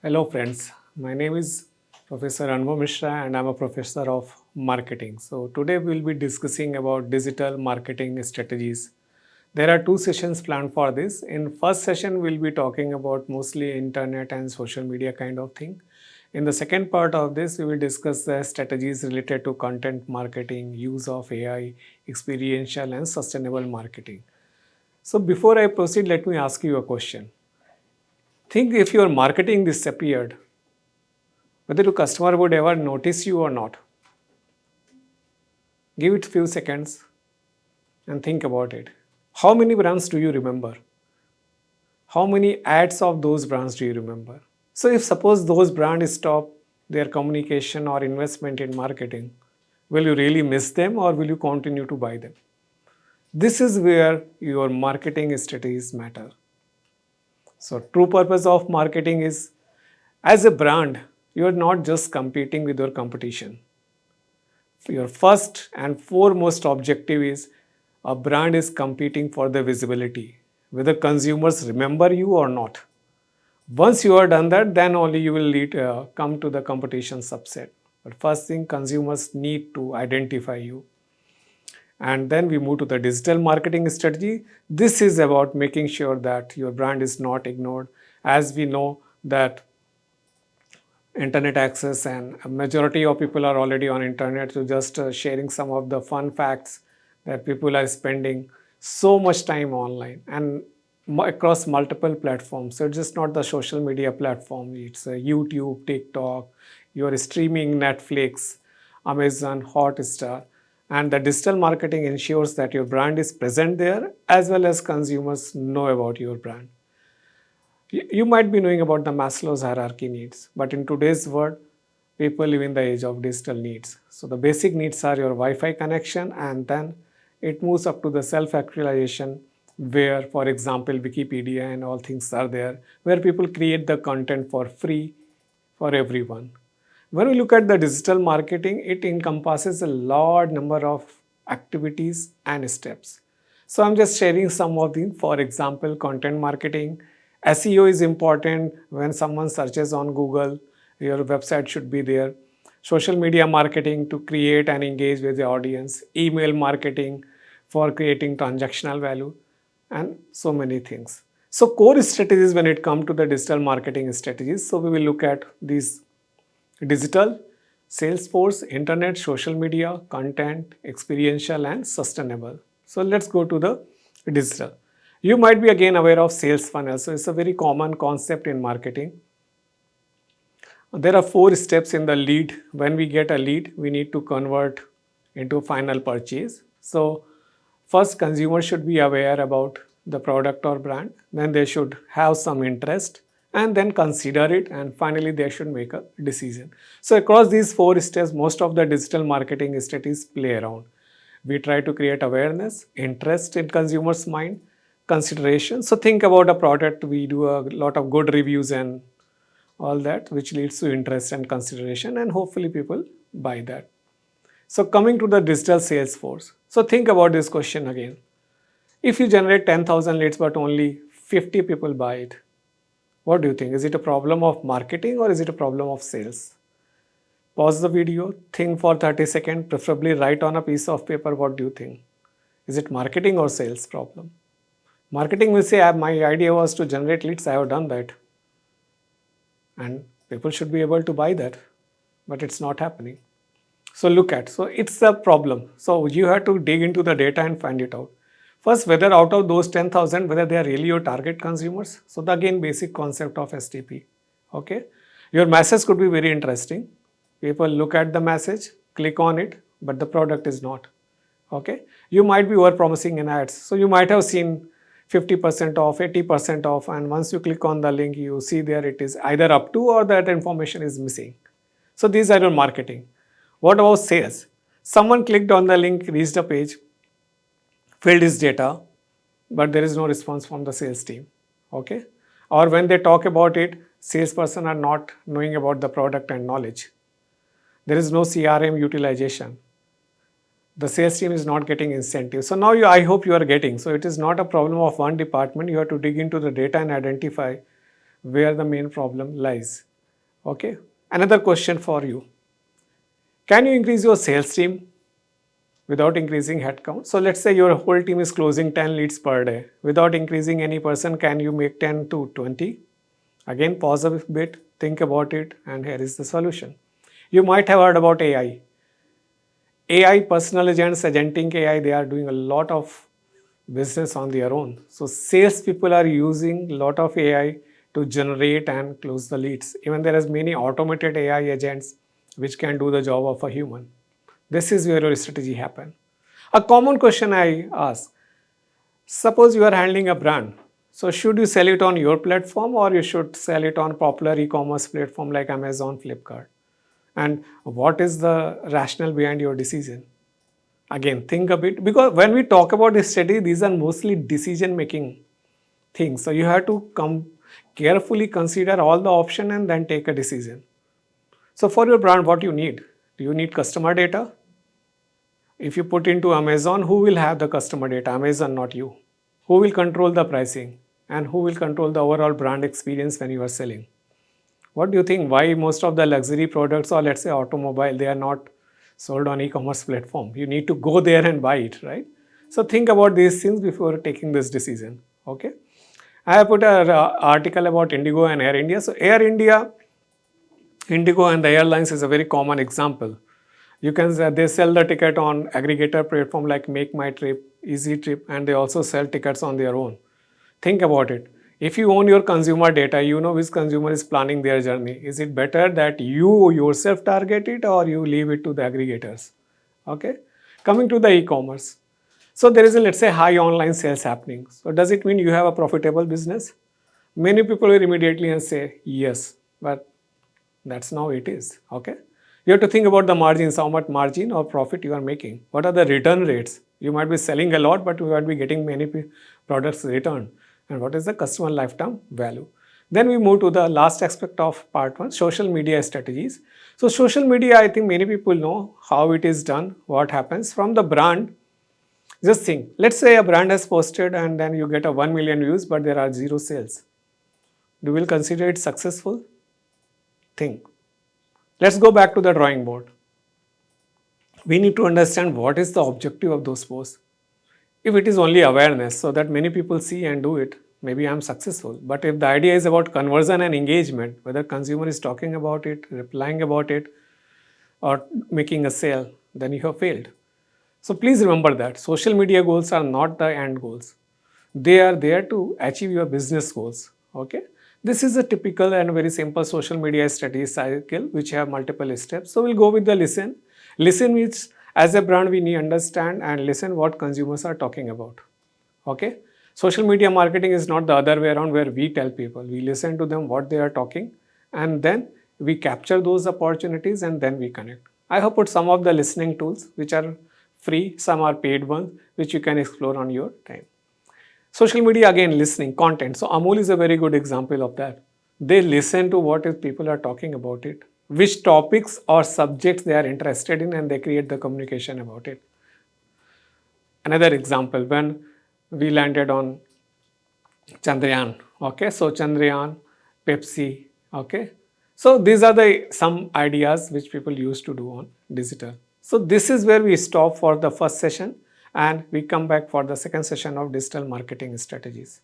Hello friends, my name is Professor Anubhav Mishra and I'm a professor of marketing. So today we'll be discussing about digital marketing strategies. There are two sessions planned for this. In first session we'll be talking about mostly internet and social media kind of thing. In the second part of this we will discuss the strategies related to content marketing, use of AI, experiential and sustainable marketing. So before I proceed, let me ask you a question. Think if your marketing disappeared, whether your customer would ever notice you or not. Give it a few seconds and think about it. How many brands do you remember? How many ads of those brands do you remember? So if suppose those brands stop their communication or investment in marketing, will you really miss them or will you continue to buy them? This is where your marketing strategies matter. So true purpose of marketing is, as a brand, you are not just competing with your competition. Your first and foremost objective is a brand is competing for the visibility, whether consumers remember you or not. Once you are done that, then only you will come to the competition subset. But first thing, consumers need to identify you. And then we move to the digital marketing strategy. This is about making sure that your brand is not ignored. As we know that internet access and a majority of people are already on internet, so just sharing some of the fun facts that people are spending so much time online and across multiple platforms. So it's just not the social media platform, it's YouTube, TikTok, your streaming, Netflix, Amazon, Hotstar. And the digital marketing ensures that your brand is present there as well as consumers know about your brand. You might be knowing about the Maslow's hierarchy needs, but in today's world, people live in the age of digital needs. So the basic needs are your Wi-Fi connection, and then it moves up to the self-actualization, where, for example, Wikipedia and all things are there, where people create the content for free for everyone. When we look at the digital marketing, it encompasses a large number of activities and steps. So I'm just sharing some of them. For example, content marketing. SEO is important. When someone searches on Google, your website should be there. Social media marketing to create and engage with the audience. Email marketing for creating transactional value, and so many things. So core strategies when it comes to the digital marketing strategies. So we will look at these: digital, Salesforce, internet, social media, content, experiential, and sustainable. So let's go to the digital. You might be again aware of sales funnel. So it's a very common concept in marketing. There are 4 steps in the lead. When we get a lead, we need to convert into final purchase. So first, consumers should be aware about the product or brand. Then they should have some interest and then consider it, and finally they should make a decision. So across these 4 steps, most of the digital marketing strategies play around. We try to create awareness, interest in consumers' mind, consideration. So think about a product, we do a lot of good reviews and all that, which leads to interest and consideration, and hopefully people buy that. So coming to the digital sales force. So think about this question again. If you generate 10,000 leads but only 50 people buy it, what do you think? Is it a problem of marketing or is it a problem of sales? Pause the video, think for 30 seconds, preferably write on a piece of paper what do you think. Is it marketing or sales problem? Marketing will say, my idea was to generate leads, I have done that. And people should be able to buy that, but it's not happening. So it's a problem. So you have to dig into the data and find it out. First, whether out of those 10,000, whether they are really your target consumers. So the again basic concept of STP. Okay. Your message could be very interesting. People look at the message, click on it, but the product is not. Okay. You might be over promising in ads. So you might have seen 50% off, 80% off, and once you click on the link, you see there it is either up to or that information is missing. So these are your marketing. What about sales? Someone clicked on the link, reached a page, filled his data, but there is no response from the sales team. Okay? Or when they talk about it, salesperson are not knowing about the product and knowledge. There is no CRM utilization. The sales team is not getting incentives. So now I hope you are getting. So it is not a problem of one department. You have to dig into the data and identify where the main problem lies. Okay. Another question for you. Can you increase your sales team without increasing headcount? So let's say your whole team is closing 10 leads per day. Without increasing any person, can you make 10 to 20? Again, pause a bit, think about it, and here is the solution. You might have heard about AI. AI, personal agents, agentic AI, they are doing a lot of business on their own. So sales people are using a lot of AI to generate and close the leads. Even there is many automated AI agents which can do the job of a human. This is where your strategy happen. A common question I ask, suppose you are handling a brand. So should you sell it on your platform or you should sell it on popular e-commerce platform like Amazon, Flipkart? And what is the rationale behind your decision? Again, think a bit, because when we talk about this strategy, these are mostly decision making things. So you have to come carefully consider all the option and then take a decision. So for your brand, what you need? Do you need customer data? If you put into Amazon, who will have the customer data? Amazon, not you. Who will control the pricing? And who will control the overall brand experience when you are selling? What do you think? Why most of the luxury products or let's say automobile, they are not sold on e-commerce platform? You need to go there and buy it, right? So think about these things before taking this decision. Okay. I have put an article about Indigo and Air India. So Air India, Indigo and the airlines is a very common example. You can they sell the ticket on aggregator platform like Make My Trip, Easy Trip, and they also sell tickets on their own. Think about it. If you own your consumer data, you know which consumer is planning their journey. Is it better that you yourself target it or you leave it to the aggregators? Okay. Coming to the e-commerce. So there is a, let's say, high online sales happening. So does it mean you have a profitable business? Many people will immediately say yes, but that's not how it is. Okay. You have to think about the margins, how much margin or profit you are making. What are the return rates? You might be selling a lot, but you might be getting many products returned. And what is the customer lifetime value? Then we move to the last aspect of part one, social media strategies. So social media, I think many people know how it is done, what happens from the brand. Just think, let's say a brand has posted and then you get a 1 million views, but there are 0 sales. Do you will consider it successful? Think. Let's go back to the drawing board. We need to understand what is the objective of those posts. If it is only awareness so that many people see and do it, maybe I'm successful. But if the idea is about conversion and engagement, whether consumer is talking about it, replying about it, or making a sale, then you have failed. So please remember that social media goals are not the end goals. They are there to achieve your business goals. Okay. This is a typical and very simple social media strategy cycle which have multiple steps. So we'll go with the listen. Listen means as a brand we need to understand and listen what consumers are talking about. Okay. Social media marketing is not the other way around where we tell people. We listen to them what they are talking and then we capture those opportunities and then we connect. I have put some of the listening tools which are free, some are paid ones which you can explore on your time. Social media, again, listening, content. So Amul is a very good example of that. They listen to what people are talking about it, which topics or subjects they are interested in, and they create the communication about it. Another example, when we landed on Chandrayaan, okay, so Chandrayaan, Pepsi, okay. So these are the some ideas which people used to do on digital. So this is where we stop for the first session and we come back for the second session of digital marketing strategies.